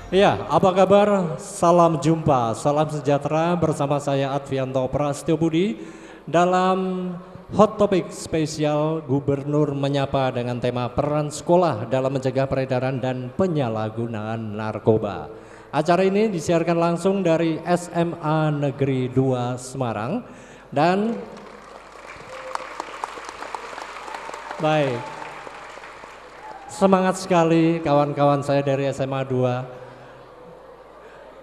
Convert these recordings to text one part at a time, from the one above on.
Iya, apa kabar? Salam jumpa, salam sejahtera bersama saya Advianto Prastyo Budi dalam Hot Topic spesial Gubernur Menyapa dengan tema peran sekolah dalam mencegah peredaran dan penyalahgunaan narkoba. Acara ini disiarkan langsung dari SMA Negeri 2 Semarang dan baik. Semangat sekali kawan-kawan saya dari SMA 2.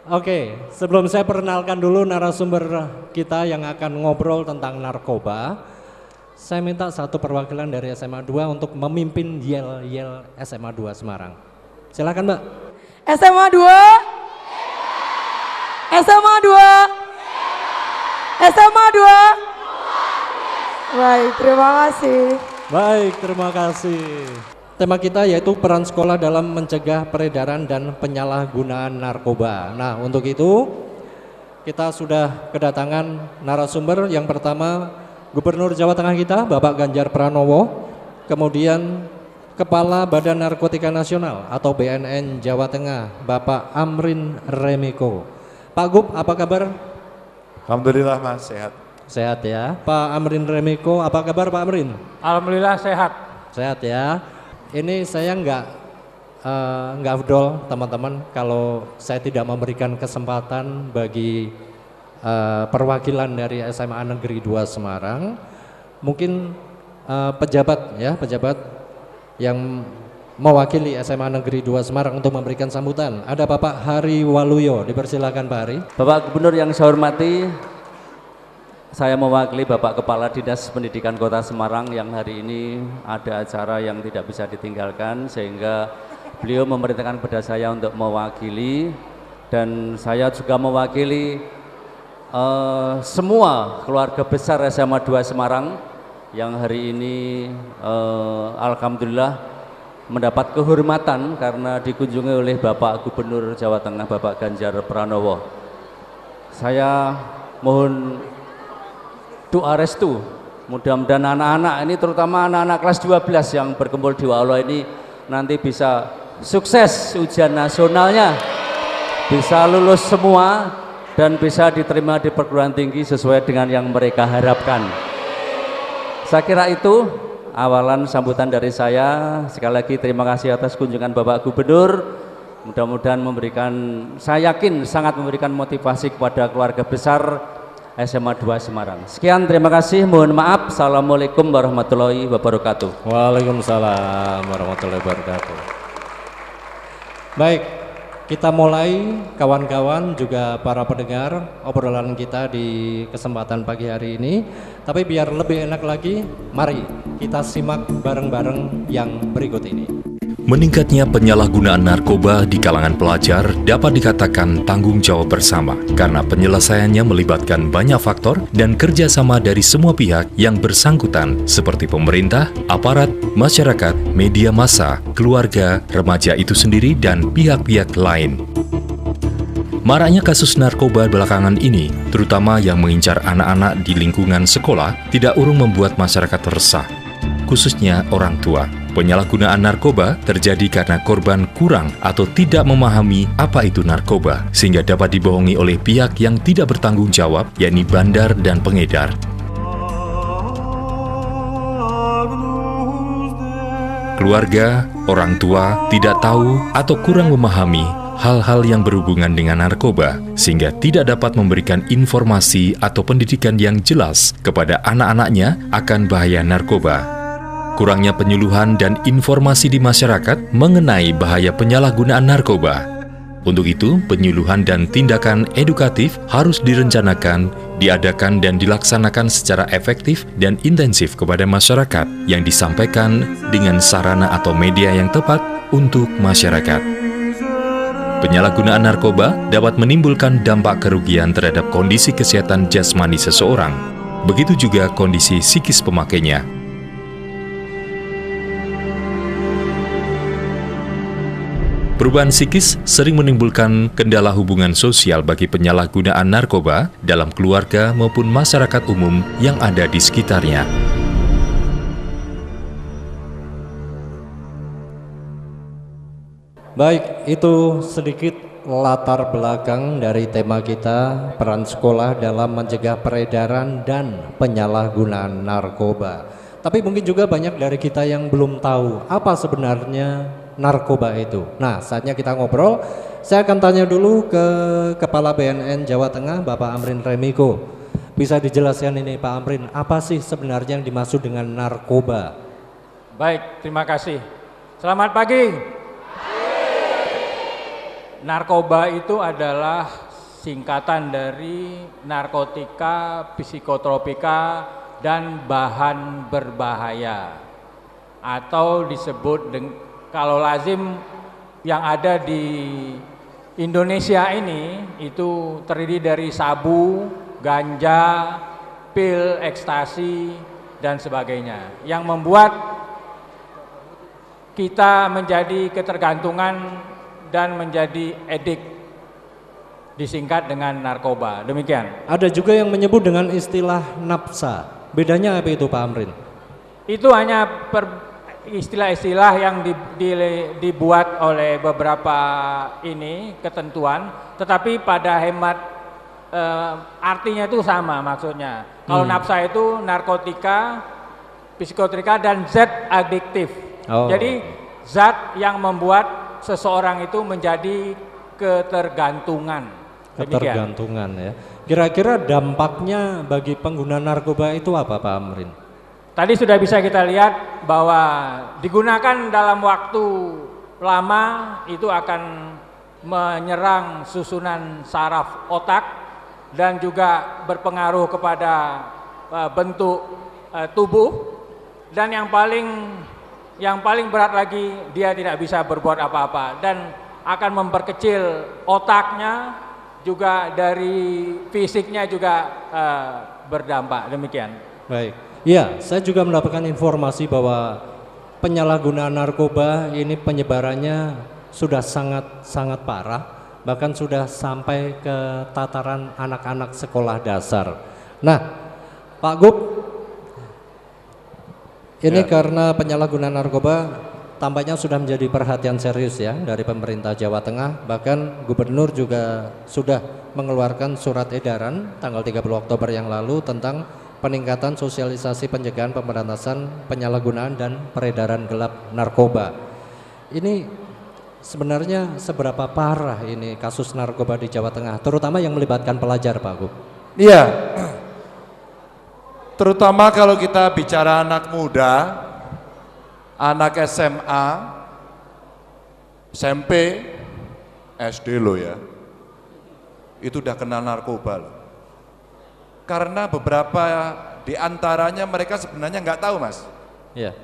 Oke, sebelum saya perkenalkan dulu narasumber kita yang akan ngobrol tentang narkoba, saya minta satu perwakilan dari SMA 2 untuk memimpin yel-yel SMA 2 Semarang. Silakan Mbak. SMA 2, SMA 2, SMA 2. Baik, terima kasih. Baik, terima kasih. Tema kita yaitu peran sekolah dalam mencegah peredaran dan penyalahgunaan narkoba. Nah, untuk itu kita sudah kedatangan narasumber. Yang pertama Gubernur Jawa Tengah kita Bapak Ganjar Pranowo, kemudian Kepala Badan Narkotika Nasional atau BNN Jawa Tengah Bapak Amrin Remiko. Pak Gub, apa kabar? Alhamdulillah Mas, sehat. Sehat ya. Pak Amrin Remiko, apa kabar Pak Amrin? Alhamdulillah sehat. Sehat ya. Ini saya nggak afdol teman-teman kalau saya tidak memberikan kesempatan bagi perwakilan dari SMA Negeri 2 Semarang, mungkin pejabat yang mewakili SMA Negeri 2 Semarang untuk memberikan sambutan. Ada Bapak Hari Waluyo, dipersilakan Pak Hari. Bapak Gubernur yang saya hormati, saya mewakili Bapak Kepala Dinas Pendidikan Kota Semarang yang hari ini ada acara yang tidak bisa ditinggalkan, sehingga beliau memerintahkan kepada saya untuk mewakili, dan saya juga mewakili semua keluarga besar SMA 2 Semarang yang hari ini alhamdulillah mendapat kehormatan karena dikunjungi oleh Bapak Gubernur Jawa Tengah Bapak Ganjar Pranowo. Saya mohon doa restu, mudah-mudahan anak-anak ini, terutama anak-anak kelas 12 yang berkumpul di aula ini nanti bisa sukses ujian nasionalnya, bisa lulus semua dan bisa diterima di perguruan tinggi sesuai dengan yang mereka harapkan. Saya kira itu awalan sambutan dari saya. Sekali lagi terima kasih atas kunjungan Bapak Gubernur, mudah-mudahan memberikan, saya yakin sangat memberikan motivasi kepada keluarga besar SMA 2 Semarang. Sekian, terima kasih, mohon maaf. Assalamualaikum warahmatullahi wabarakatuh. Waalaikumsalam warahmatullahi wabarakatuh. Baik, kita mulai kawan-kawan juga para pendengar obrolan kita di kesempatan pagi hari ini. Tapi biar lebih enak lagi, mari kita simak bareng-bareng yang berikut ini. Meningkatnya penyalahgunaan narkoba di kalangan pelajar dapat dikatakan tanggung jawab bersama karena penyelesaiannya melibatkan banyak faktor dan kerjasama dari semua pihak yang bersangkutan seperti pemerintah, aparat, masyarakat, media massa, keluarga, remaja itu sendiri, dan pihak-pihak lain. Maraknya kasus narkoba belakangan ini, terutama yang mengincar anak-anak di lingkungan sekolah, tidak urung membuat masyarakat resah, khususnya orang tua. Penyalahgunaan narkoba terjadi karena korban kurang atau tidak memahami apa itu narkoba, sehingga dapat dibohongi oleh pihak yang tidak bertanggung jawab, yakni bandar dan pengedar. Keluarga, orang tua tidak tahu atau kurang memahami hal-hal yang berhubungan dengan narkoba, sehingga tidak dapat memberikan informasi atau pendidikan yang jelas kepada anak-anaknya akan bahaya narkoba. Kurangnya penyuluhan dan informasi di masyarakat mengenai bahaya penyalahgunaan narkoba. Untuk itu, penyuluhan dan tindakan edukatif harus direncanakan, diadakan dan dilaksanakan secara efektif dan intensif kepada masyarakat yang disampaikan dengan sarana atau media yang tepat untuk masyarakat. Penyalahgunaan narkoba dapat menimbulkan dampak kerugian terhadap kondisi kesehatan jasmani seseorang, begitu juga kondisi psikis pemakainya. Perubahan psikis sering menimbulkan kendala hubungan sosial bagi penyalahgunaan narkoba dalam keluarga maupun masyarakat umum yang ada di sekitarnya. Baik, itu sedikit latar belakang dari tema kita, peran sekolah dalam mencegah peredaran dan penyalahgunaan narkoba. Tapi mungkin juga banyak dari kita yang belum tahu apa sebenarnya narkoba itu. Nah, saatnya kita ngobrol. Saya akan tanya dulu ke Kepala BNN Jawa Tengah, Bapak Amrin Remiko. Bisa dijelaskan ini Pak Amrin, apa sih sebenarnya yang dimaksud dengan narkoba? Baik, terima kasih. Selamat pagi. Narkoba itu adalah singkatan dari narkotika, psikotropika, dan bahan berbahaya. Atau disebut, kalau lazim yang ada di Indonesia ini, itu terdiri dari sabu, ganja, pil, ekstasi, dan sebagainya. Yang membuat kita menjadi ketergantungan dan menjadi edik, disingkat dengan narkoba. Demikian. Ada juga yang menyebut dengan istilah nafsa. Bedanya apa itu Pak Amrin? Itu hanya istilah-istilah yang dibuat oleh beberapa ketentuan, tetapi pada hemat artinya itu sama maksudnya. Kalau nafsa itu narkotika, psikotropika, dan zat adiktif. Jadi zat yang membuat seseorang itu menjadi ketergantungan. Ketergantungan ya. Kira-kira dampaknya bagi pengguna narkoba itu apa Pak Amrin? Tadi sudah bisa kita lihat bahwa digunakan dalam waktu lama itu akan menyerang susunan saraf otak dan juga berpengaruh kepada bentuk tubuh, dan yang paling berat lagi, dia tidak bisa berbuat apa-apa dan akan memperkecil otaknya, juga dari fisiknya juga berdampak. Demikian. Baik. Ya, saya juga mendapatkan informasi bahwa penyalahgunaan narkoba ini penyebarannya sudah sangat parah, bahkan sudah sampai ke tataran anak-anak sekolah dasar. Nah, Pak Gub, ini karena penyalahgunaan narkoba tampaknya sudah menjadi perhatian serius ya dari pemerintah Jawa Tengah. Bahkan Gubernur juga sudah mengeluarkan surat edaran tanggal 30 Oktober yang lalu tentang peningkatan sosialisasi pencegahan pemberantasan penyalahgunaan dan peredaran gelap narkoba. Ini sebenarnya seberapa parah ini kasus narkoba di Jawa Tengah, terutama yang melibatkan pelajar, Pak Gub? Iya, terutama kalau kita bicara anak muda, anak SMA, SMP, SD loh ya, itu udah kenal narkoba loh. Karena beberapa di antaranya mereka sebenarnya nggak tahu, Mas. Iya.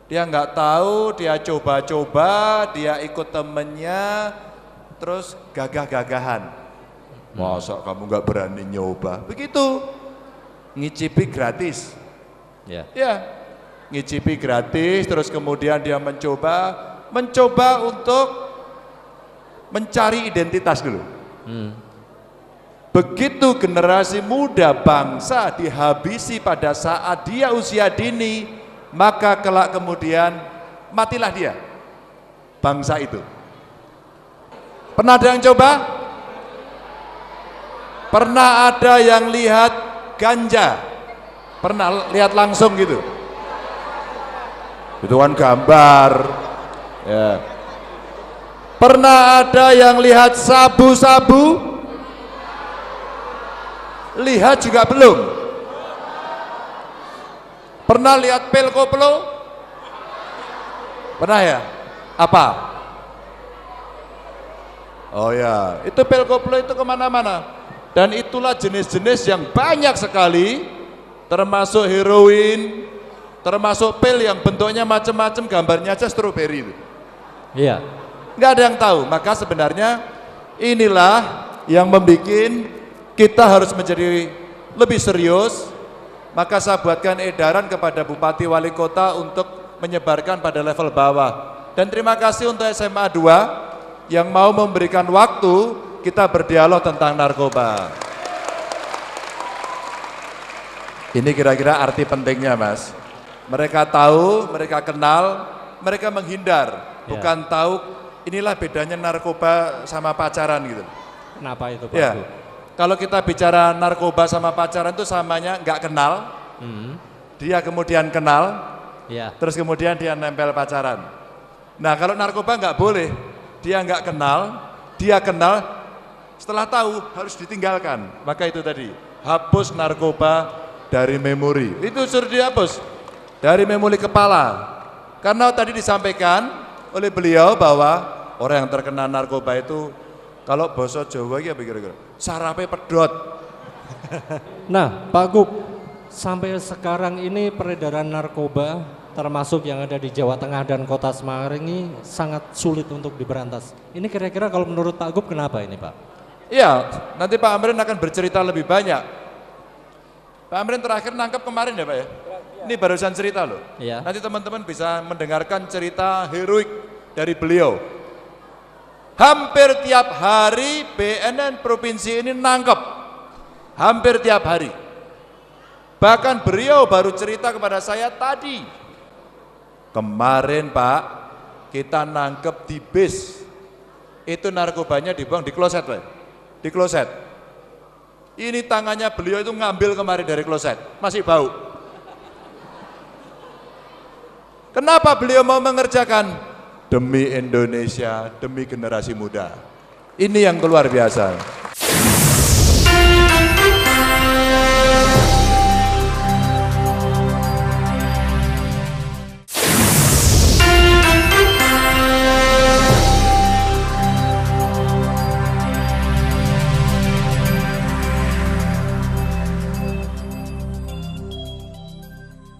Dia nggak tahu, dia coba-coba, dia ikut temennya, terus gagah-gagahan. Masa kamu nggak berani nyoba? Begitu, ngicipi gratis. Ya. Ya, ngicipi gratis, terus kemudian dia mencoba untuk mencari identitas dulu. Begitu generasi muda bangsa dihabisi pada saat dia usia dini, maka kelak kemudian matilah dia, bangsa itu. Pernah ada yang coba? Pernah ada yang lihat ganja? Pernah lihat langsung gitu? Itu kan gambar. Ya. Pernah ada yang lihat sabu-sabu? Lihat juga belum. Pernah lihat pil koplo? Pernah ya? Apa? Oh ya, itu pil koplo itu kemana-mana. Dan itulah jenis-jenis yang banyak sekali, termasuk heroin, termasuk pil yang bentuknya macam-macam, gambarnya aja stroberi itu. Iya. Nggak ada yang tahu. Maka sebenarnya inilah yang membuat kita harus menjadi lebih serius. Maka saya buatkan edaran kepada Bupati Wali Kota untuk menyebarkan pada level bawah. Dan terima kasih untuk SMA 2 yang mau memberikan waktu kita berdialog tentang narkoba. Ini kira-kira arti pentingnya, Mas. Mereka tahu, mereka kenal, mereka menghindar. Bukan tahu inilah bedanya narkoba sama pacaran gitu. Kenapa itu Pak Ya, Gub? kalau kita bicara narkoba sama pacaran itu samanya nggak kenal, dia kemudian kenal, Ya. terus kemudian dia nempel pacaran. Nah kalau narkoba nggak boleh, dia nggak kenal, dia kenal, setelah tahu harus ditinggalkan. Maka itu tadi, hapus narkoba dari memori. Itu suruh dihapus dari memori kepala. Karena tadi disampaikan oleh beliau bahwa orang yang terkena narkoba itu, kalau bahasa Jawa ya kira-kira, sarape pedot. Nah, Pak Gub, sampai sekarang ini peredaran narkoba termasuk yang ada di Jawa Tengah dan Kota Semarang ini sangat sulit untuk diberantas. Ini kira-kira kalau menurut Pak Gub kenapa ini Pak? Iya, nanti Pak Amrin akan bercerita lebih banyak. Pak Amrin terakhir nangkep kemarin ya Pak ya? Ini barusan cerita loh. Iya. Nanti teman-teman bisa mendengarkan cerita heroik dari beliau. Hampir tiap hari BNN provinsi ini nangkep. Hampir tiap hari. Bahkan beliau baru cerita kepada saya tadi. Kemarin Pak, kita nangkep di bis. Itu narkobanya dibuang di kloset Pak. Di kloset. Ini tangannya beliau itu ngambil kemarin dari kloset. Masih bau. Kenapa beliau mau mengerjakan? Demi Indonesia, demi generasi muda. Ini yang luar biasa.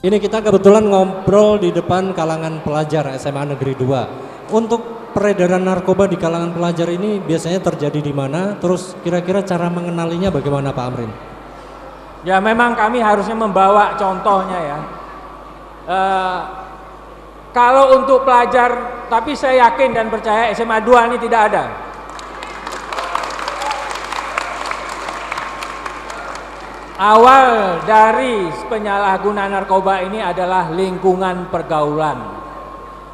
Ini kita kebetulan ngobrol di depan kalangan pelajar SMA Negeri 2. Untuk peredaran narkoba di kalangan pelajar ini biasanya terjadi di mana? Terus kira-kira cara mengenalinya bagaimana Pak Amrin? Ya memang kami harusnya membawa contohnya ya. Kalau untuk pelajar, tapi saya yakin dan percaya SMA 2 ini tidak ada. Awal dari penyalahgunaan narkoba ini adalah lingkungan pergaulan.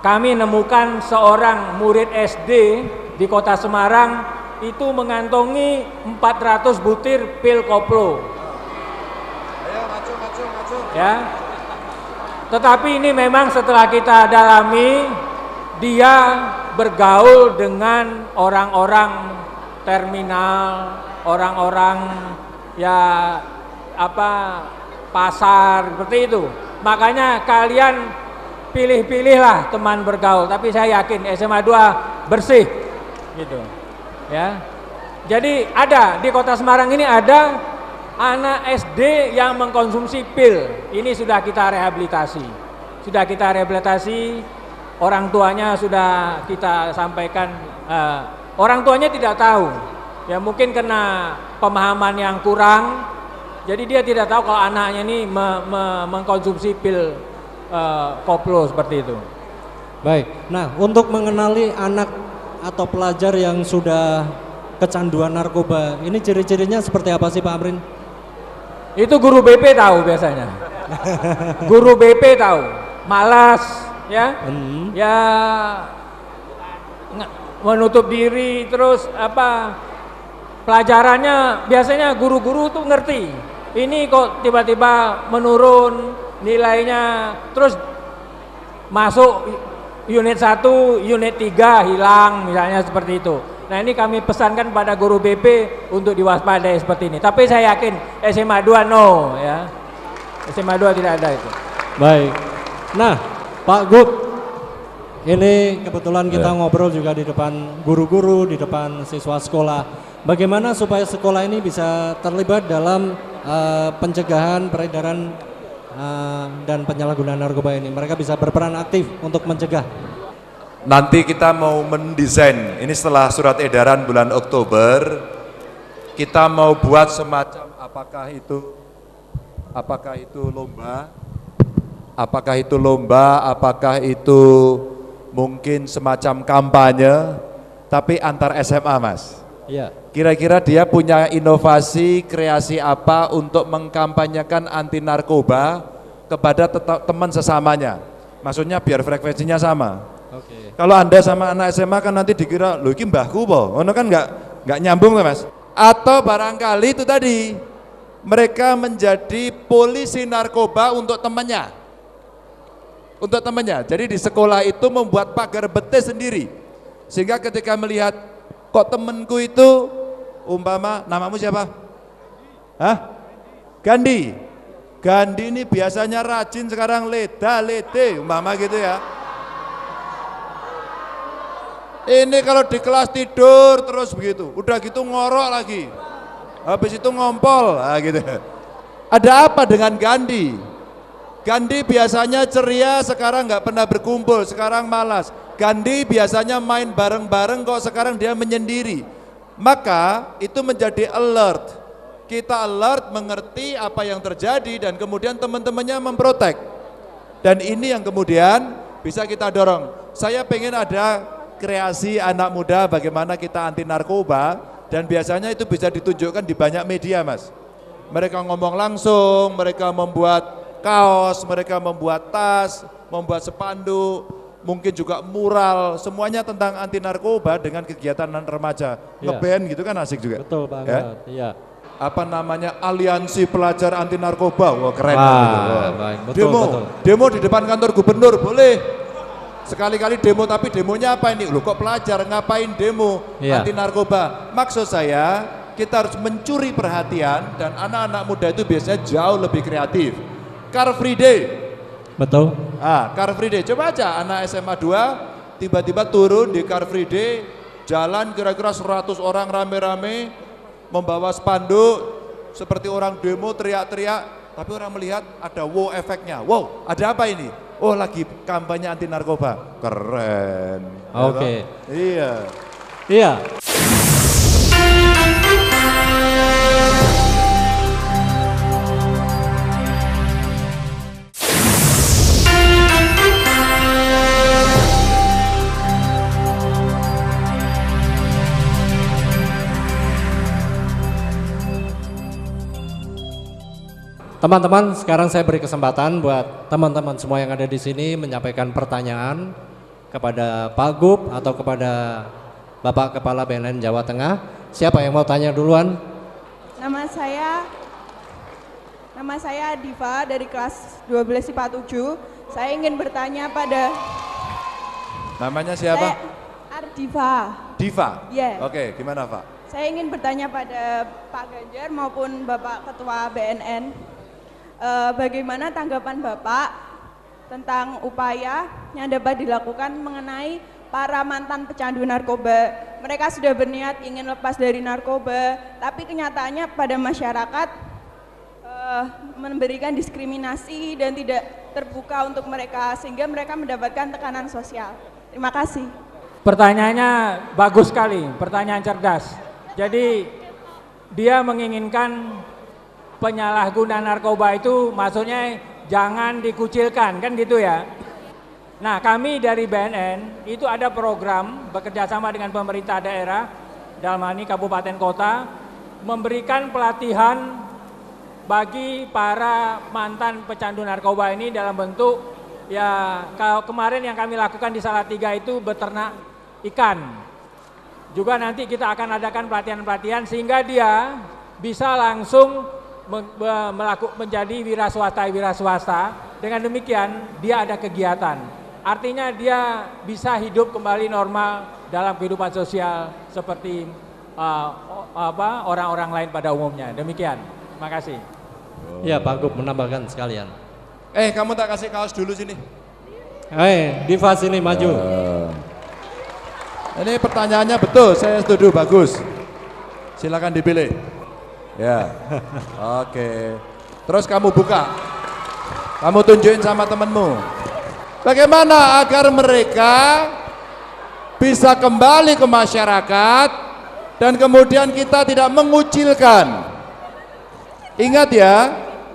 Kami nemukan seorang murid SD di Kota Semarang itu mengantongi 400 butir pil koplo. Ayo maju. Ya. Tetapi ini memang setelah kita dalami, dia bergaul dengan orang-orang terminal, orang-orang ya pasar seperti itu. Makanya kalian pilih-pilihlah teman bergaul, tapi saya yakin SMA 2 bersih gitu. Ya. Jadi ada di Kota Semarang ini ada anak SD yang mengkonsumsi pil. Ini sudah kita rehabilitasi. Orang tuanya sudah kita sampaikan, orang tuanya tidak tahu. Ya mungkin kena pemahaman yang kurang. Jadi dia tidak tahu kalau anaknya ini mengkonsumsi pil koplo seperti itu. Baik, nah untuk mengenali anak atau pelajar yang sudah kecanduan narkoba, ini ciri-cirinya seperti apa sih Pak Amrin? Itu guru BP tahu biasanya. Guru BP tahu, malas ya, ya menutup diri, terus pelajarannya biasanya guru-guru tuh ngerti. Ini kok tiba-tiba menurun nilainya, terus masuk unit 1, unit 3 hilang misalnya seperti itu. Nah ini kami pesankan pada guru BP untuk diwaspadai seperti ini. Tapi saya yakin SMA 2 no ya. SMA 2 tidak ada itu. Baik. Nah, Pak Gub, ini kebetulan kita ngobrol juga di depan guru-guru, di depan siswa sekolah. Bagaimana supaya sekolah ini bisa terlibat dalam pencegahan peredaran dan penyalahgunaan narkoba ini? Mereka bisa berperan aktif untuk mencegah. Nanti kita mau mendesain, ini setelah surat edaran bulan Oktober, kita mau buat semacam apakah itu lomba, apakah itu mungkin semacam kampanye, tapi antar SMA Mas. Iya. Kira-kira dia punya inovasi, kreasi apa untuk mengkampanyekan anti narkoba kepada teman sesamanya. Maksudnya biar frekuensinya sama. Oke. Kalau Anda sama anak SMA kan nanti dikira, loh ini mbahku po, ono kan nggak nyambung tuh Mas. Atau barangkali itu tadi, mereka menjadi polisi narkoba untuk temannya. Untuk temannya, jadi di sekolah itu membuat pagar betis sendiri. Sehingga ketika melihat, kok temenku itu, umpama, namamu siapa? Hah? Gandhi. Gandhi ini biasanya rajin, sekarang lede, umpama gitu ya. Ini kalau di kelas tidur terus begitu, udah gitu ngorok lagi, habis itu ngompol, gitu. Ada apa dengan Gandhi? Gandhi biasanya ceria, sekarang nggak pernah berkumpul, sekarang malas. Gandhi biasanya main bareng-bareng, kok sekarang dia menyendiri. Maka itu menjadi alert. Kita alert, mengerti apa yang terjadi, dan kemudian teman-temannya memprotek. Dan ini yang kemudian bisa kita dorong. Saya pengen ada kreasi anak muda bagaimana kita anti narkoba, dan biasanya itu bisa ditunjukkan di banyak media Mas. Mereka ngomong langsung, mereka membuat kaos, mereka membuat tas, membuat spanduk, mungkin juga mural, semuanya tentang anti narkoba dengan kegiatan remaja. Ngeband gitu kan asik juga. Betul banget, iya. Apa namanya, aliansi pelajar anti narkoba, wah keren. Baik, betul. Demo di depan kantor gubernur boleh. Sekali-kali demo, tapi demonya apa ini? Loh kok pelajar ngapain demo anti narkoba? Maksud saya kita harus mencuri perhatian, dan anak-anak muda itu biasanya jauh lebih kreatif. Car Free Day. Betul. Car Free Day, coba aja anak SMA 2 tiba-tiba turun di Car Free Day, jalan kira-kira 100 orang rame-rame, membawa spanduk seperti orang demo, teriak-teriak, tapi orang melihat ada wow efeknya. Wow, ada apa ini? Oh, lagi kampanye anti narkoba. Keren. Oke. Iya. Iya. Teman-teman, sekarang saya beri kesempatan buat teman-teman semua yang ada di sini menyampaikan pertanyaan kepada Pak Gub atau kepada Bapak Kepala BNN Jawa Tengah. Siapa yang mau tanya duluan? Nama saya Diva dari kelas 12 IPA 7. Saya ingin bertanya pada... Namanya siapa? Ardiva. Diva? Iya. Oke, gimana Pak? Saya ingin bertanya pada Pak Ganjar maupun Bapak Ketua BNN. Bagaimana tanggapan Bapak tentang upaya yang dapat dilakukan mengenai para mantan pecandu narkoba? Mereka sudah berniat ingin lepas dari narkoba, tapi kenyataannya pada masyarakat memberikan diskriminasi dan tidak terbuka untuk mereka, sehingga mereka mendapatkan tekanan sosial. Terima kasih. Pertanyaannya bagus sekali, pertanyaan cerdas. Jadi dia menginginkan penyalahgunaan narkoba itu maksudnya jangan dikucilkan, kan gitu ya. Nah, kami dari BNN itu ada program bekerja sama dengan pemerintah daerah, dalam hal ini kabupaten kota, memberikan pelatihan bagi para mantan pecandu narkoba ini dalam bentuk ya, kalau kemarin yang kami lakukan di Salatiga itu beternak ikan. Juga nanti kita akan adakan pelatihan-pelatihan sehingga dia bisa langsung menjadi wira swasta. Dengan demikian dia ada kegiatan. Artinya dia bisa hidup kembali normal dalam kehidupan sosial seperti orang-orang lain pada umumnya. Demikian. Terima kasih. Ya, Pak Gub menambahkan sekalian. Kamu tak kasih kaos dulu sini. Diva sini maju. Ini pertanyaannya betul, saya setuju, bagus. Silakan dipilih. Ya, oke. Terus kamu buka, kamu tunjukin sama temenmu. Bagaimana agar mereka bisa kembali ke masyarakat dan kemudian kita tidak mengucilkan. Ingat ya,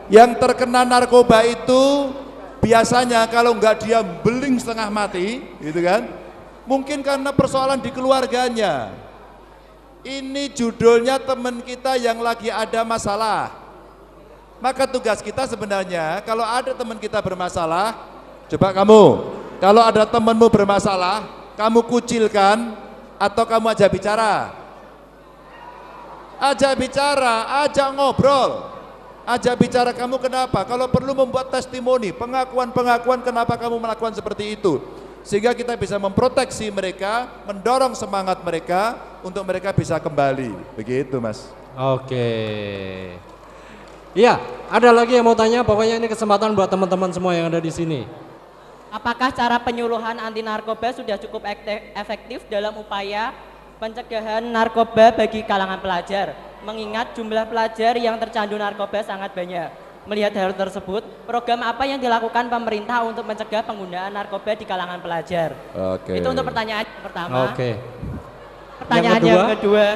yang terkena narkoba itu biasanya kalau enggak dia beling setengah mati, gitu kan? Mungkin karena persoalan di keluarganya. Ini judulnya teman kita yang lagi ada masalah. Maka tugas kita sebenarnya kalau ada teman kita bermasalah, coba kamu Kalau ada temanmu bermasalah, kamu kucilkan atau kamu ajak bicara? Ajak bicara, ajak ngobrol. Ajak bicara, kamu kenapa? Kalau perlu membuat testimoni, pengakuan-pengakuan kenapa kamu melakukan seperti itu. Sehingga kita bisa memproteksi mereka, mendorong semangat mereka untuk mereka bisa kembali. Begitu, Mas. Oke. Iya, ada lagi yang mau tanya, pokoknya ini kesempatan buat teman-teman semua yang ada di sini. Apakah cara penyuluhan anti narkoba sudah cukup efektif dalam upaya pencegahan narkoba bagi kalangan pelajar? Mengingat jumlah pelajar yang tercandu narkoba sangat banyak. Melihat hal tersebut, program apa yang dilakukan pemerintah untuk mencegah penggunaan narkoba di kalangan pelajar? Oke. Itu untuk pertanyaan yang pertama. Oke. Pertanyaan yang kedua.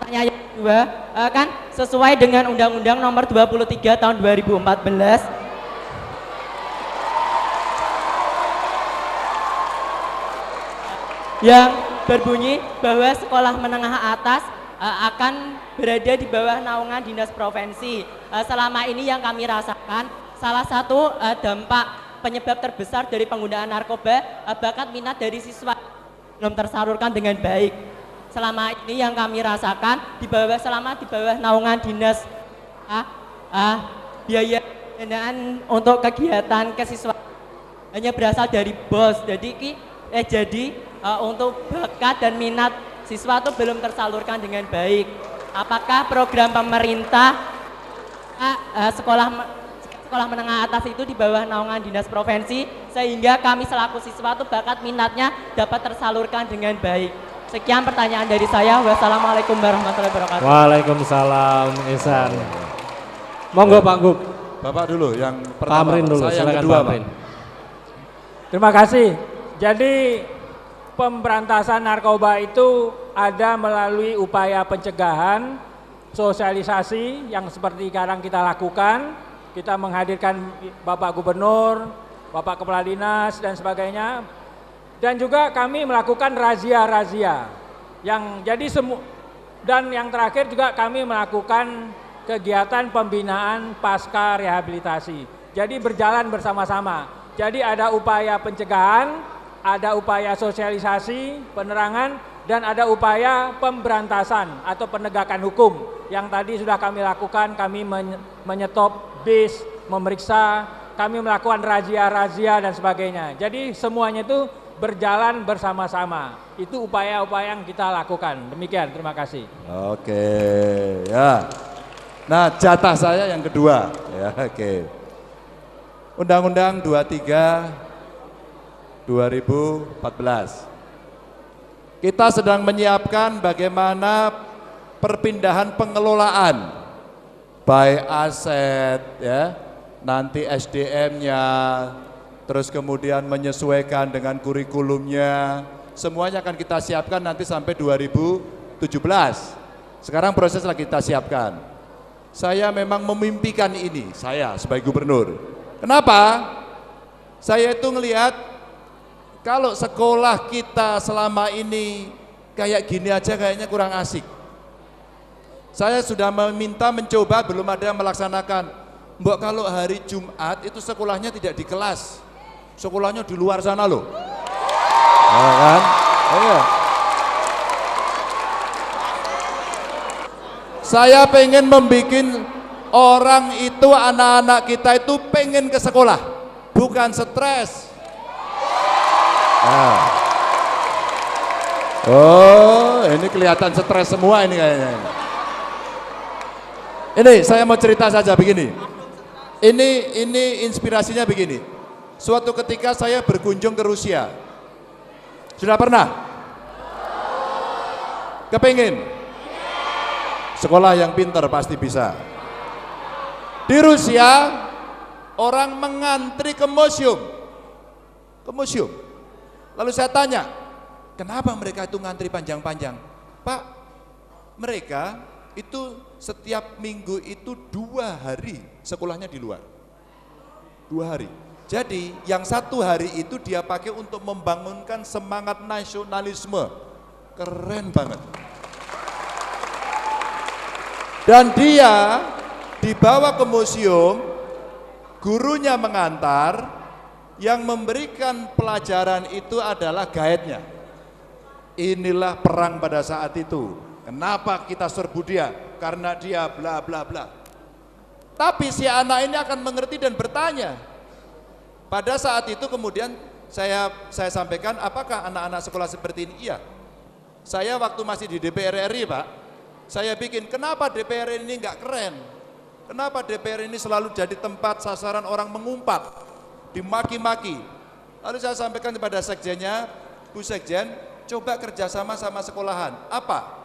Pertanyaan yang kedua, kan sesuai dengan Undang-Undang Nomor 23 Tahun 2014 yang berbunyi bahwa sekolah menengah atas akan berada di bawah naungan dinas provinsi. Selama ini yang kami rasakan, salah satu dampak penyebab terbesar dari penggunaan narkoba, bakat minat dari siswa belum tersalurkan dengan baik. Selama ini yang kami rasakan selama di bawah naungan dinas biaya pendanaan untuk kegiatan kesiswaan hanya berasal dari BOS. Jadi untuk bakat dan minat siswa itu belum tersalurkan dengan baik. Apakah program pemerintah sekolah menengah atas itu di bawah naungan dinas provinsi sehingga kami selaku siswa itu bakat minatnya dapat tersalurkan dengan baik? Sekian pertanyaan dari saya. Wassalamualaikum warahmatullahi wabarakatuh. Waalaikumsalam, Ihsan. Monggo Pak Gub. Bapak dulu yang Pak pertama. Amrin dulu, saya yang silakan kedua, Pak Amrin. Terima kasih. Jadi pemberantasan narkoba itu ada melalui upaya pencegahan, sosialisasi yang seperti sekarang kita lakukan. Kita menghadirkan Bapak Gubernur, Bapak Kepala Dinas dan sebagainya. Dan juga kami melakukan razia-razia. Dan yang terakhir juga kami melakukan kegiatan pembinaan pasca rehabilitasi. Jadi berjalan bersama-sama. Jadi ada upaya pencegahan, ada upaya sosialisasi, penerangan, dan ada upaya pemberantasan atau penegakan hukum. Yang tadi sudah kami lakukan, kami menyetop bis, memeriksa, kami melakukan razia-razia dan sebagainya. Jadi semuanya itu berjalan bersama-sama. Itu upaya-upaya yang kita lakukan. Demikian, terima kasih. Oke, ya. Nah, jatah saya yang kedua. Ya, oke. Undang-Undang 23 2014. Kita sedang menyiapkan bagaimana perpindahan pengelolaan baik aset ya, nanti SDM-nya, terus kemudian menyesuaikan dengan kurikulumnya, semuanya akan kita siapkan nanti sampai 2017. Sekarang proses lagi kita siapkan. Saya memang memimpikan ini, saya sebagai gubernur. Kenapa? Saya itu ngelihat kalau sekolah kita selama ini kayak gini aja kayaknya kurang asik. Saya sudah meminta mencoba, belum ada yang melaksanakan. Mbok kalau hari Jumat itu sekolahnya tidak di kelas, sekolahnya di luar sana loh. Ya kan? Ayo. Saya pengen membikin orang itu, anak-anak kita itu pengen ke sekolah, bukan stres. Nah. Oh, ini kelihatan stres semua ini kayaknya. Ini saya mau cerita saja begini. Ini inspirasinya begini. Suatu ketika saya berkunjung ke Rusia. Sudah pernah? Kepingin? Sekolah yang pintar pasti bisa. Di Rusia orang mengantri ke museum. Ke museum. Lalu saya tanya, kenapa mereka itu ngantri panjang-panjang? Pak, mereka itu setiap minggu itu 2 hari sekolahnya di luar. 2 hari. Jadi yang 1 hari itu dia pakai untuk membangunkan semangat nasionalisme. Keren banget. Dan dia dibawa ke museum, gurunya mengantar, yang memberikan pelajaran itu adalah guide-nya. Inilah perang pada saat itu. Kenapa kita serbu dia? Karena dia bla bla bla. Tapi si anak ini akan mengerti dan bertanya. Pada saat itu kemudian saya sampaikan, apakah anak-anak sekolah seperti ini? Iya. Saya waktu masih di DPR RI, Pak, saya bikin, kenapa DPR ini enggak keren? Kenapa DPR ini selalu jadi tempat sasaran orang mengumpat, dimaki-maki? Lalu saya sampaikan kepada sekjennya, Bu Sekjen, coba kerjasama sama sekolahan. Apa?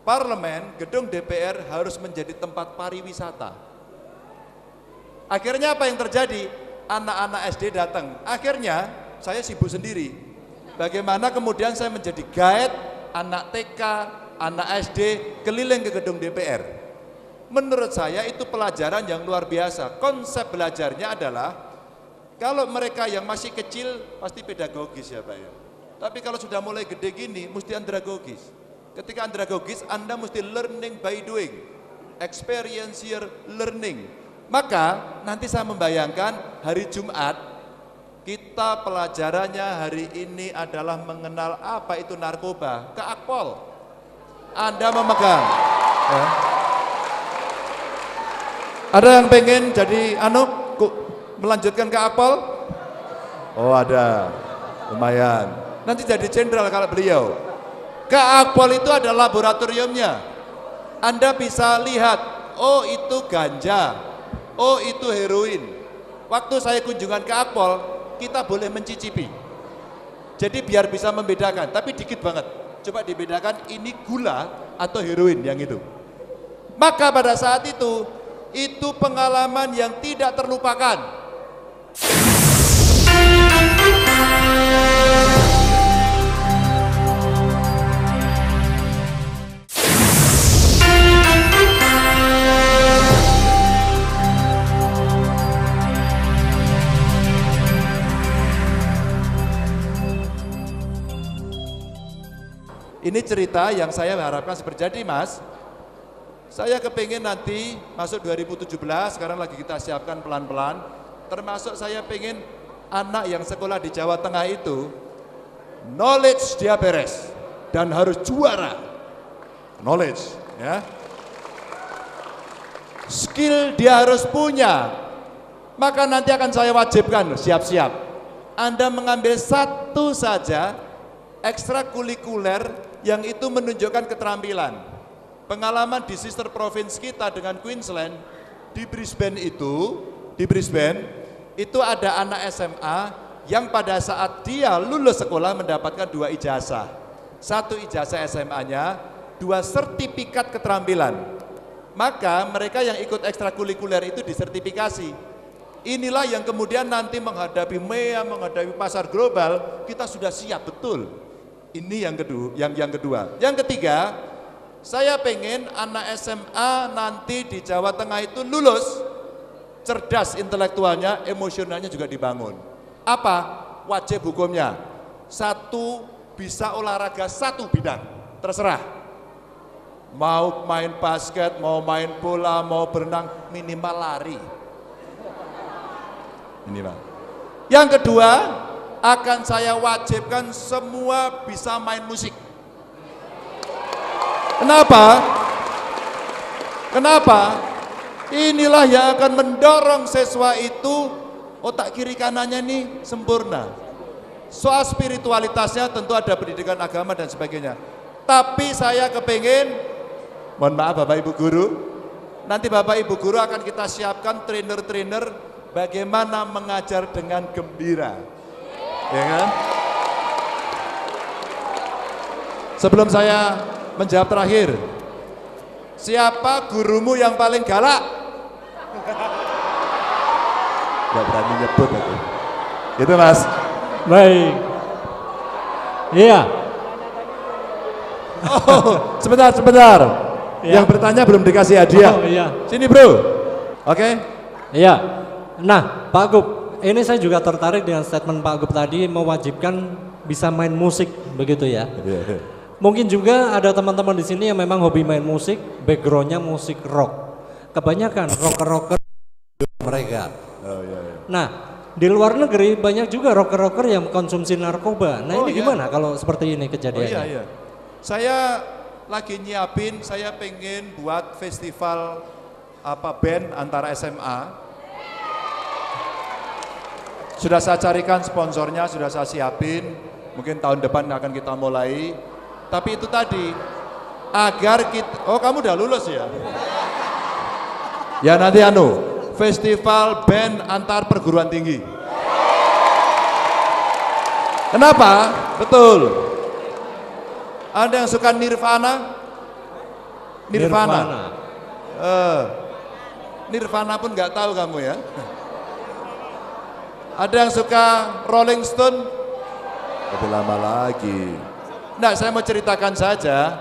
Parlemen, gedung DPR harus menjadi tempat pariwisata. Akhirnya apa yang terjadi? Anak-anak SD datang. Akhirnya saya sibuk sendiri. Bagaimana kemudian saya menjadi guide anak TK, anak SD keliling ke gedung DPR. Menurut saya itu pelajaran yang luar biasa. Konsep belajarnya adalah kalau mereka yang masih kecil pasti pedagogis ya Pak ya. Tapi kalau sudah mulai gede gini mesti andragogis. Ketika andragogis Anda mesti learning by doing, experiential learning. Maka nanti saya membayangkan hari Jumat kita pelajarannya hari ini adalah mengenal apa itu narkoba, ke Akpol. Anda memegang. Ya. Ada yang pengen jadi melanjutkan ke Akpol? Oh ada, lumayan. Nanti jadi jenderal kalau beliau. Ke Akpol itu ada laboratoriumnya. Anda bisa lihat, oh itu ganja, oh itu heroin. Waktu saya kunjungan ke Akpol, kita boleh mencicipi. Jadi biar bisa membedakan, tapi dikit banget. Coba dibedakan ini gula atau heroin yang itu. Maka pada saat itu pengalaman yang tidak terlupakan. Ini cerita yang saya harapkan terjadi, Mas. Saya kepingin nanti masuk 2017, sekarang lagi kita siapkan pelan-pelan. Termasuk saya pengen anak yang sekolah di Jawa Tengah itu, knowledge dia beres dan harus juara. Knowledge, ya. Skill dia harus punya. Maka nanti akan saya wajibkan, siap-siap. Anda mengambil satu saja ekstrakurikuler yang itu menunjukkan keterampilan. Pengalaman di sister province kita dengan Queensland, di Brisbane itu ada anak SMA yang pada saat dia lulus sekolah mendapatkan 2 ijazah. 1 ijazah SMA-nya, 2 sertifikat keterampilan. Maka mereka yang ikut ekstrakurikuler itu disertifikasi. Inilah yang kemudian nanti menghadapi MEA, menghadapi pasar global, kita sudah siap betul. Ini yang kedua. Yang ketiga, saya pengen anak SMA nanti di Jawa Tengah itu lulus, cerdas intelektualnya, emosionalnya juga dibangun. Apa? Wajib hukumnya. 1 bisa olahraga 1 bidang, terserah. Mau main basket, mau main bola, mau berenang, minimal lari. Minimal. Yang kedua, akan saya wajibkan semua bisa main musik. Kenapa? Inilah yang akan mendorong siswa itu otak kiri kanannya ini sempurna. Soal spiritualitasnya tentu ada pendidikan agama dan sebagainya. Tapi saya kepingin, mohon maaf Bapak Ibu Guru, nanti Bapak Ibu Guru akan kita siapkan trainer-trainer bagaimana mengajar dengan gembira. Ya kan? Sebelum saya menjawab terakhir, siapa gurumu yang paling galak? Gak berani nyebut aku. Itu Mas. Baik. Iya. Oh, sebentar. Ya. Yang bertanya belum dikasih hadiah. Oh, iya. Sini bro. Oke. Iya. Nah, Pak Gub, ini saya juga tertarik dengan statement Pak Gub tadi mewajibkan bisa main musik, begitu ya. Mungkin juga ada teman-teman di sini yang memang hobi main musik, backgroundnya musik rock. Kebanyakan rocker-rocker mereka Oh, iya, iya. Nah, di luar negeri banyak juga rocker-rocker yang konsumsi narkoba. Nah, Oh, ini iya. gimana kalau seperti ini Oh kejadiannya? iya, iya. Saya lagi nyiapin, saya pengen buat festival band antara SMA. Sudah saya carikan sponsornya, sudah saya siapin. Mungkin tahun depan akan kita mulai. Tapi itu tadi, agar kita, oh kamu udah lulus ya? Ya nanti festival band antar perguruan tinggi. Kenapa? Betul. Ada yang suka Nirvana? Nirvana pun nggak tahu kamu ya. Ada yang suka Rolling Stone? Lebih lama lagi. Nah, saya mau ceritakan saja,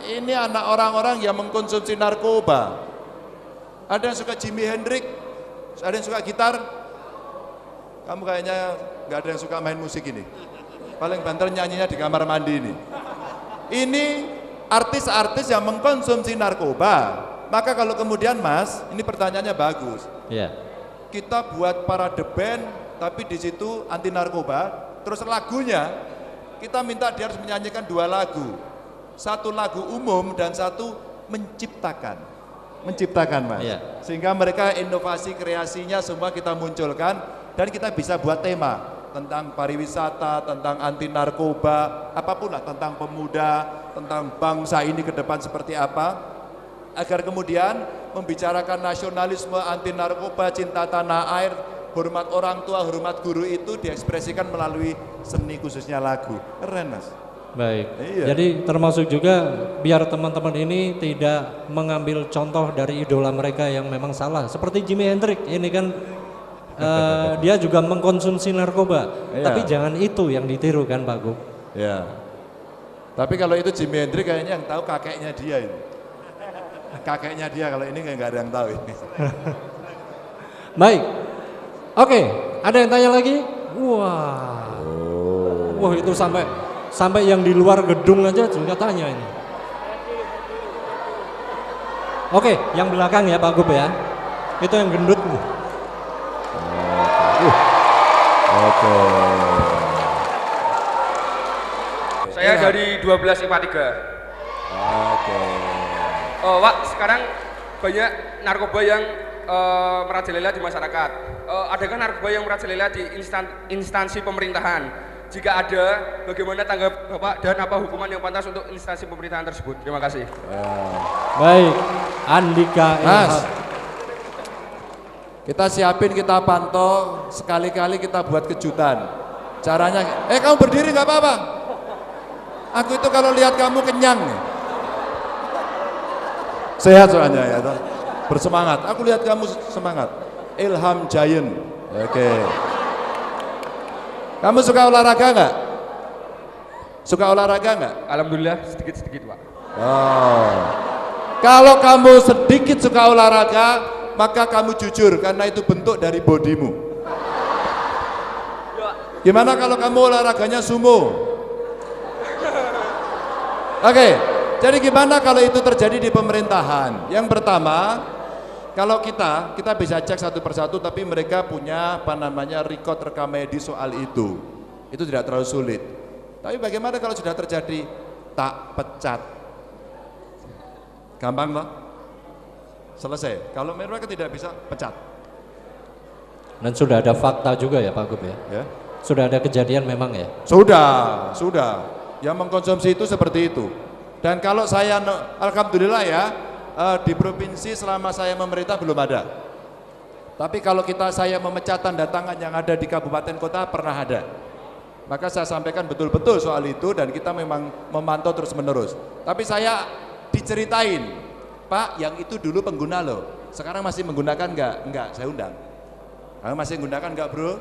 ini anak orang-orang yang mengkonsumsi narkoba. Ada yang suka Jimi Hendrix, ada yang suka gitar. Kamu kayaknya nggak ada yang suka main musik ini. Paling banter nyanyinya di kamar mandi ini. Ini artis-artis yang mengkonsumsi narkoba. Maka kalau kemudian Mas, ini pertanyaannya bagus. Iya. Kita buat parade band, tapi di situ anti narkoba. Terus lagunya, kita minta dia harus menyanyikan 2 lagu. 1 lagu umum dan 1 menciptakan. Menciptakan Mas. Iya. Sehingga mereka inovasi kreasinya semua kita munculkan. Dan kita bisa buat tema tentang pariwisata, tentang anti narkoba, apapun lah, tentang pemuda, tentang bangsa ini ke depan seperti apa, agar kemudian membicarakan nasionalisme, anti narkoba, cinta tanah air, hormat orang tua, hormat guru itu diekspresikan melalui seni khususnya lagu. Keren Mas. Baik. Iya. Jadi termasuk juga biar teman-teman ini tidak mengambil contoh dari idola mereka yang memang salah. Seperti Jimi Hendrix ini kan dia juga mengkonsumsi narkoba. Iya. Tapi jangan itu yang ditiru kan Pak Gub. Ya. Tapi kalau itu Jimi Hendrix kayaknya yang tahu kakeknya dia ini. Kakeknya dia, kalau ini nggak ada yang tahu ini. Baik. Oke, ada yang tanya lagi? Wah. Wah, itu sampai yang di luar gedung aja juga tanya ini. Oke, yang belakang ya Pak Gub ya. Itu yang gendut. Oke. Saya dari 12 IPA 3. Oke. Oh, Pak, sekarang banyak narkoba yang merajalela di masyarakat. Adakah narkoba yang merajalela di instansi pemerintahan? Jika ada, bagaimana tanggap Bapak dan apa hukuman yang pantas untuk instansi pemerintahan tersebut? Terima kasih. Baik, Andika Mas, Ilham. kita siapin, kita pantau, sekali-kali kita buat kejutan. Caranya, kamu berdiri nggak apa-apa. Aku itu kalau lihat kamu kenyang. Sehat soalnya ya, toh. Bersemangat. Aku lihat kamu semangat. Ilham Giant. Oke. Kamu suka olahraga nggak? Suka olahraga nggak? Alhamdulillah sedikit-sedikit, Pak. Oh. Kalau kamu sedikit suka olahraga, maka kamu jujur karena itu bentuk dari bodimu. Gimana kalau kamu olahraganya sumo? Oke, jadi gimana kalau itu terjadi di pemerintahan? Yang pertama, kalau kita bisa cek satu persatu, tapi mereka punya record rekam medis soal itu. Itu tidak terlalu sulit. Tapi bagaimana kalau sudah terjadi? Tak pecat. Gampang loh. Selesai. Kalau mereka tidak bisa, pecat. Dan sudah ada fakta juga ya Pak Gub ya? Ya. Sudah ada kejadian memang ya? Sudah. Yang mengkonsumsi itu seperti itu. Dan kalau saya, alhamdulillah ya, di provinsi selama saya memerintah belum ada. Tapi kalau saya memecat tanda tangan yang ada di kabupaten kota pernah ada. Maka saya sampaikan betul-betul soal itu dan kita memang memantau terus menerus. Tapi saya diceritain, Pak, yang itu dulu pengguna loh. Sekarang masih menggunakan enggak? Enggak, saya undang. Kamu masih menggunakan enggak bro?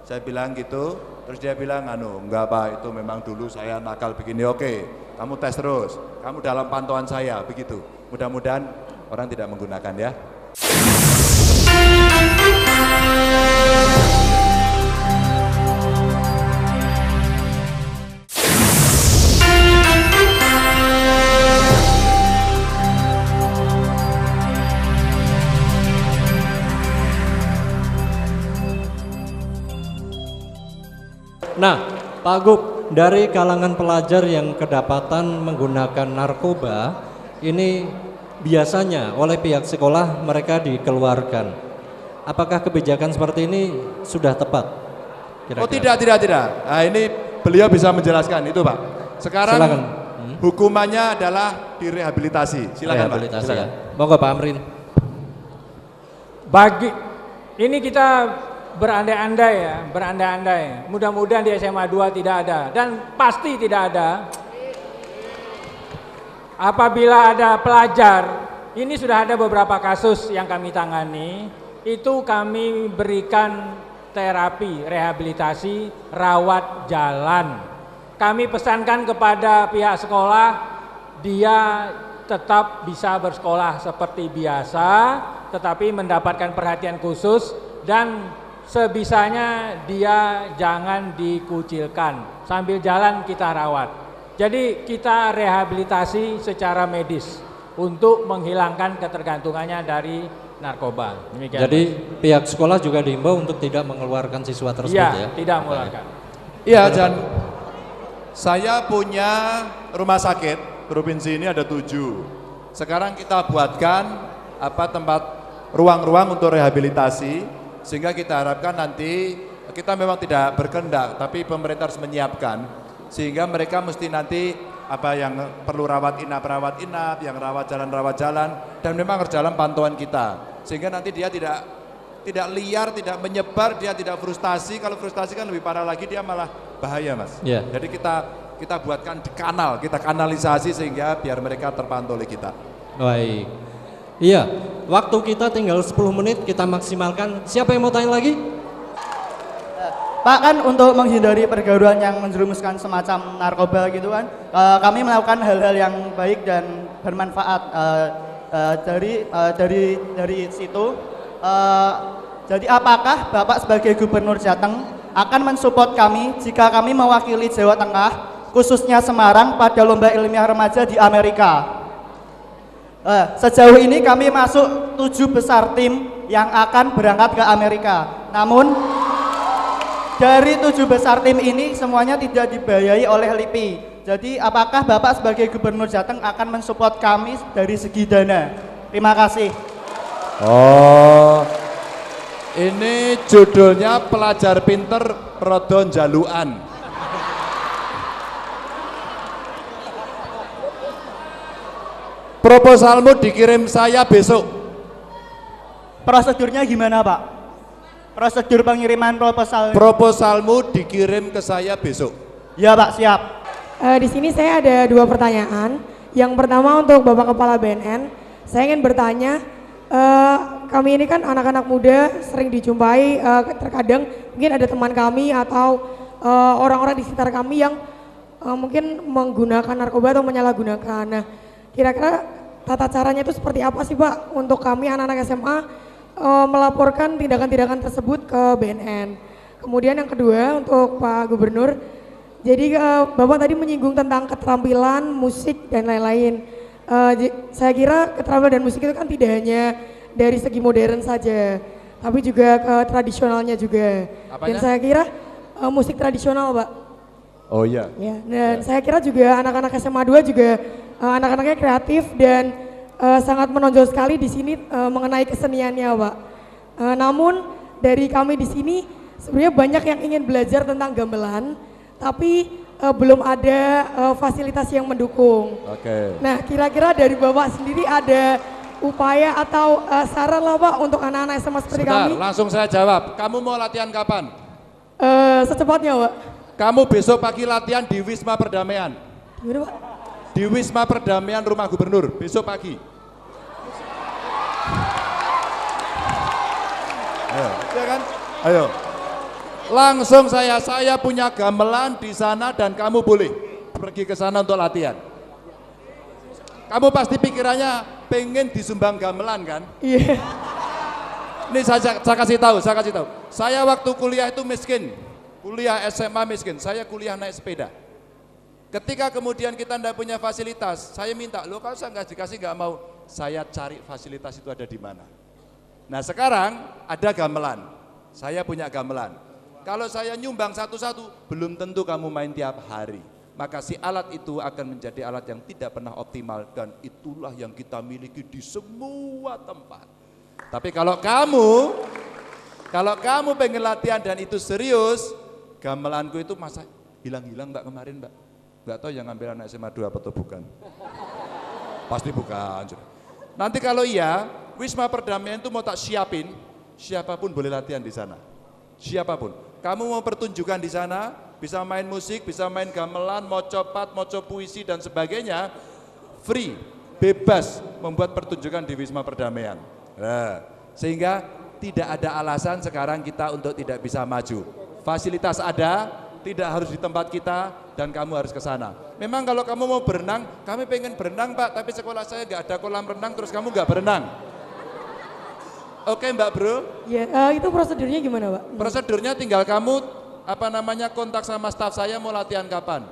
Saya bilang gitu, terus dia bilang, enggak Pak, itu memang dulu saya nakal begini. Oke, kamu tes terus, kamu dalam pantauan saya, begitu. Mudah-mudahan orang tidak menggunakan ya. Nah, Pak Gub, dari kalangan pelajar yang kedapatan menggunakan narkoba, ini biasanya oleh pihak sekolah mereka dikeluarkan. Apakah kebijakan seperti ini sudah tepat? Oh tidak. Nah ini beliau bisa menjelaskan itu Pak. Sekarang silakan. Hukumannya adalah direhabilitasi. Silakan Rehabilitasi, Pak. Silakan. Ya. Monggo Pak Amrin. Ini kita berandai-andai. Mudah-mudahan di SMA 2 tidak ada dan pasti tidak ada. Apabila ada pelajar, ini sudah ada beberapa kasus yang kami tangani, itu kami berikan terapi, rehabilitasi, rawat jalan. Kami pesankan kepada pihak sekolah, dia tetap bisa bersekolah seperti biasa, tetapi mendapatkan perhatian khusus dan sebisanya dia jangan dikucilkan. Sambil jalan kita rawat. Jadi kita rehabilitasi secara medis untuk menghilangkan ketergantungannya dari narkoba. Demikian. Jadi pihak sekolah juga diimbau untuk tidak mengeluarkan siswa tersebut ya? Tidak mengeluarkan. Iya, dan saya punya rumah sakit, provinsi ini ada 7. Sekarang kita buatkan tempat ruang-ruang untuk rehabilitasi, sehingga kita harapkan nanti kita memang tidak berkehendak, tapi pemerintah harus menyiapkan, sehingga mereka mesti nanti yang perlu rawat inap, yang rawat jalan, dan memang harus dalam pantauan kita, sehingga nanti dia tidak liar, tidak menyebar, dia tidak frustasi. Kalau frustasi kan lebih parah lagi, dia malah bahaya Mas. Yeah. Jadi kita buatkan kanal, kita kanalisasi sehingga biar mereka terpantau oleh kita. Baik. Iya, waktu kita tinggal 10 menit, kita maksimalkan. Siapa yang mau tanya lagi? Pak, kan untuk menghindari pergaulan yang menjerumuskan semacam narkoba gitu kan, kami melakukan hal-hal yang baik dan bermanfaat dari situ. Jadi apakah Bapak sebagai Gubernur Jateng akan mensupport kami jika kami mewakili Jawa Tengah, khususnya Semarang pada lomba ilmiah remaja di Amerika? Sejauh ini kami masuk 7 besar tim yang akan berangkat ke Amerika. Namun dari 7 besar tim ini semuanya tidak dibiayai oleh LIPI. Jadi apakah Bapak sebagai Gubernur Jateng akan mensupport kami dari segi dana? Terima kasih. Oh, ini judulnya pelajar pinter rodon jaluan. Proposalmu dikirim saya besok. Prosedurnya gimana Pak? Prosedur pengiriman proposal. Proposalmu dikirim ke saya besok. Ya Pak, siap. Di sini saya ada 2 pertanyaan. Yang pertama untuk Bapak Kepala BNN, saya ingin bertanya, kami ini kan anak-anak muda sering dijumpai, terkadang mungkin ada teman kami atau orang-orang di sekitar kami yang mungkin menggunakan narkoba atau menyalahgunakan. Nah, kira-kira tata caranya itu seperti apa sih Pak untuk kami anak-anak SMA melaporkan tindakan-tindakan tersebut ke BNN? Kemudian yang kedua untuk Pak Gubernur, jadi Bapak tadi menyinggung tentang keterampilan musik dan lain-lain. Saya kira keterampilan dan musik itu kan tidak hanya dari segi modern saja, tapi juga ke tradisionalnya juga. Apanya? Dan saya kira musik tradisional Pak. Oh iya. Ya, dan saya kira juga anak-anak SMA 2 juga anak-anaknya kreatif dan sangat menonjol sekali di sini mengenai keseniannya Pak. Namun dari kami di sini sebenarnya banyak yang ingin belajar tentang gamelan, tapi belum ada fasilitas yang mendukung. Oke. Nah, kira-kira dari Bapak sendiri ada upaya atau saran lah Pak untuk anak-anak SMA seperti kami? Langsung saya jawab. Kamu mau latihan kapan? Secepatnya Pak. Kamu besok pagi latihan di Wisma Perdamaian. Gimana Pak? Di Wisma Perdamaian Rumah Gubernur, besok pagi. Ayo, ya kan? Ayo. Langsung saya punya gamelan di sana dan kamu boleh pergi ke sana untuk latihan. Kamu pasti pikirannya pengen disumbang gamelan kan? Iya. Ini saya kasih tahu. Saya waktu kuliah itu miskin. Kuliah SMA miskin, saya kuliah naik sepeda. Ketika kemudian kita tidak punya fasilitas, saya minta, loh kalau saya nggak dikasih nggak mau, saya cari fasilitas itu ada di mana. Nah sekarang ada gamelan, saya punya gamelan. Kalau saya nyumbang satu-satu, belum tentu kamu main tiap hari. Maka si alat itu akan menjadi alat yang tidak pernah optimal dan itulah yang kita miliki di semua tempat. Tapi kalau kamu pengen latihan dan itu serius, gamelanku itu masa hilang-hilang Mbak kemarin Mbak? Nggak tahu yang ngambil anak SMA 2 atau bukan. Pasti bukan. Nanti kalau iya, Wisma Perdamaian itu mau tak siapin, siapapun boleh latihan di sana. Siapapun. Kamu mau pertunjukan di sana, bisa main musik, bisa main gamelan, mau copat, mau puisi dan sebagainya, free, bebas membuat pertunjukan di Wisma Perdamaian. Nah, sehingga tidak ada alasan sekarang kita untuk tidak bisa maju. Fasilitas ada, tidak harus di tempat kita dan kamu harus ke sana. Memang kalau kamu mau berenang, kami pengen berenang Pak, tapi sekolah saya nggak ada kolam renang, terus kamu nggak berenang. Oke Mbak Bro? Ya, itu prosedurnya gimana Pak? Prosedurnya tinggal kamu kontak sama staf saya mau latihan kapan.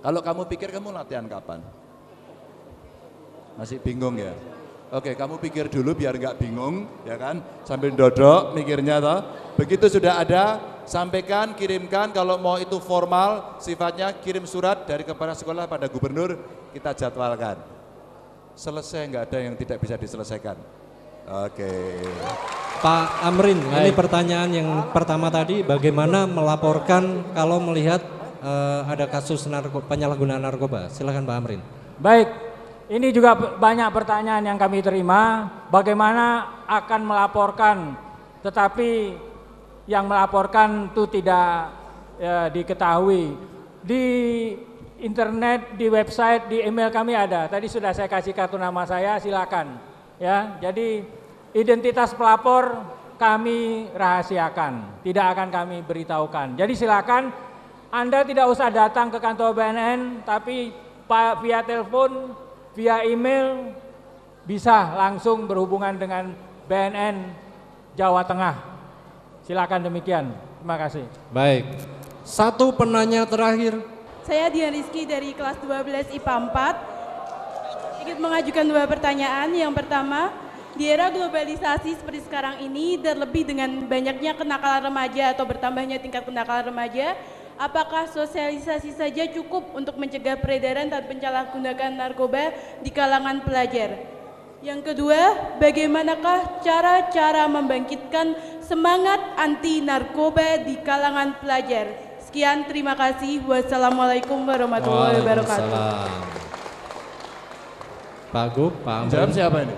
Kalau kamu pikir kamu latihan kapan? Masih bingung ya? Oke, kamu pikir dulu biar nggak bingung, ya kan? Sambil dodok mikirnya toh. Begitu sudah ada, sampaikan, kirimkan. Kalau mau itu formal, sifatnya kirim surat dari kepala sekolah pada gubernur, kita jadwalkan. Selesai, nggak ada yang tidak bisa diselesaikan. Oke. Pak Amrin, ini pertanyaan yang pertama tadi, bagaimana melaporkan kalau melihat ada kasus penyalahgunaan narkoba? Silakan Pak Amrin. Baik, ini juga banyak pertanyaan yang kami terima, bagaimana akan melaporkan, tetapi yang melaporkan itu tidak diketahui. Di internet, di website, di email kami ada, tadi sudah saya kasih kartu nama saya, silakan. Ya, jadi identitas pelapor kami rahasiakan, tidak akan kami beritahukan. Jadi silakan Anda tidak usah datang ke kantor BNN, tapi via telepon, via email bisa langsung berhubungan dengan BNN Jawa Tengah. Silakan demikian. Terima kasih. Baik. Satu penanya terakhir. Saya Dian Rizky dari kelas 12 IPA 4. Ingin mengajukan dua pertanyaan. Yang pertama, di era globalisasi seperti sekarang ini, terlebih dengan banyaknya kenakalan remaja atau bertambahnya tingkat kenakalan remaja, apakah sosialisasi saja cukup untuk mencegah peredaran dan penyalahgunaan narkoba di kalangan pelajar? Yang kedua, bagaimanakah cara-cara membangkitkan semangat anti narkoba di kalangan pelajar? Sekian, terima kasih. Wassalamualaikum warahmatullahi wabarakatuh. Pak Gub, Pak Amrin. Jawab siapa ini?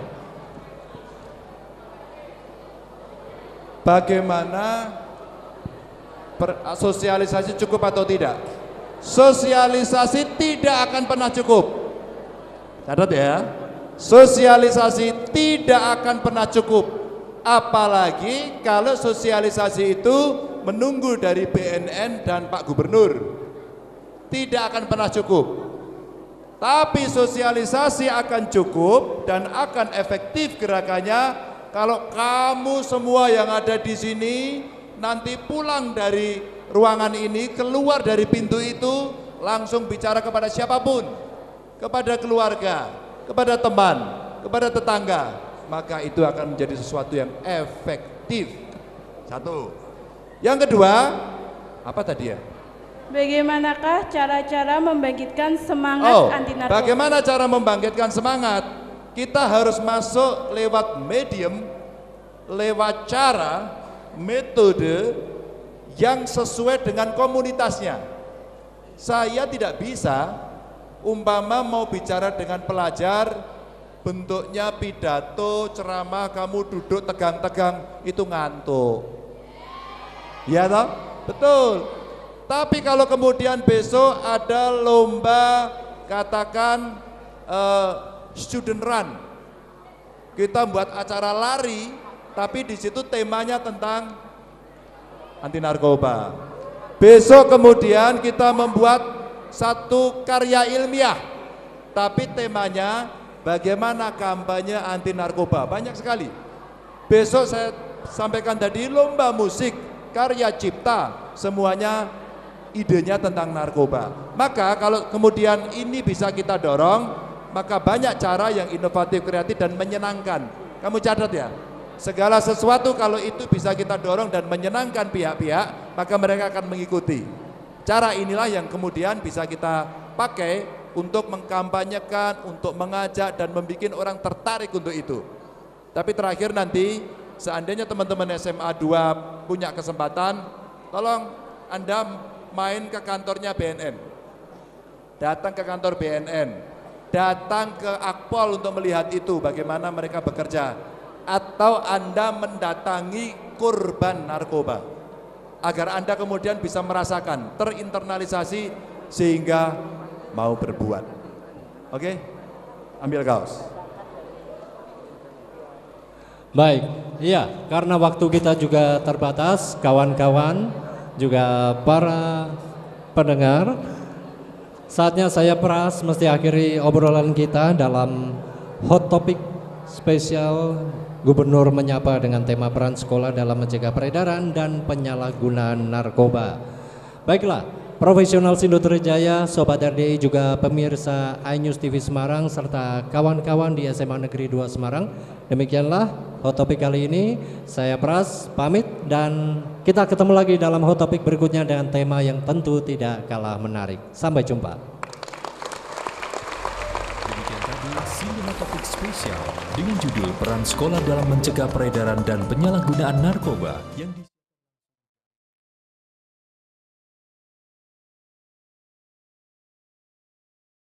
Bagaimana sosialisasi cukup atau tidak? Sosialisasi tidak akan pernah cukup. Catat ya. Sosialisasi tidak akan pernah cukup. Apalagi kalau sosialisasi itu menunggu dari BNN dan Pak Gubernur. Tidak akan pernah cukup. Tapi sosialisasi akan cukup dan akan efektif gerakannya kalau kamu semua yang ada di sini nanti pulang dari ruangan ini, keluar dari pintu itu, langsung bicara kepada siapapun, kepada keluarga, kepada teman, kepada tetangga, maka itu akan menjadi sesuatu yang efektif. Satu. Yang kedua, apa tadi ya? Bagaimanakah cara-cara membangkitkan semangat anti narkoba? Bagaimana cara membangkitkan semangat? Kita harus masuk lewat medium, lewat cara, metode yang sesuai dengan komunitasnya. Saya tidak bisa umpama mau bicara dengan pelajar, bentuknya pidato, ceramah, kamu duduk tegang-tegang, itu ngantuk. Ya toh? Betul. Tapi kalau kemudian besok ada lomba, katakan student run, kita buat acara lari, tapi di situ temanya tentang anti narkoba. Besok kemudian kita membuat satu karya ilmiah, tapi temanya bagaimana kampanye anti narkoba. Banyak sekali. Besok saya sampaikan tadi lomba musik, karya cipta, semuanya idenya tentang narkoba. Maka kalau kemudian ini bisa kita dorong, maka banyak cara yang inovatif, kreatif dan menyenangkan. Kamu catat ya, Segala sesuatu kalau itu bisa kita dorong dan menyenangkan pihak-pihak, maka mereka akan mengikuti. Cara inilah yang kemudian bisa kita pakai untuk mengkampanyekan, untuk mengajak dan membuat orang tertarik untuk itu. Tapi terakhir nanti, seandainya teman-teman SMA 2 punya kesempatan, tolong Anda main ke kantornya BNN. Datang ke kantor BNN, datang ke Akpol untuk melihat itu, bagaimana mereka bekerja. Atau Anda mendatangi korban narkoba, agar Anda kemudian bisa merasakan, terinternalisasi sehingga mau berbuat. Oke? Ambil kaos. Baik, iya, karena waktu kita juga terbatas, kawan-kawan, juga para pendengar, saatnya saya Pras mesti akhiri obrolan kita dalam hot topic spesial Gubernur menyapa dengan tema peran sekolah dalam mencegah peredaran dan penyalahgunaan narkoba. Baiklah, profesional Sindo Trijaya, Sobat RDI, juga pemirsa iNews TV Semarang, serta kawan-kawan di SMA Negeri 2 Semarang. Demikianlah hot topic kali ini. Saya Pras, pamit, dan kita ketemu lagi dalam hot topic berikutnya dengan tema yang tentu tidak kalah menarik. Sampai jumpa. Demikian tadi Sindo Topik Spesial dengan judul Peran Sekolah dalam Mencegah Peredaran dan Penyalahgunaan Narkoba yang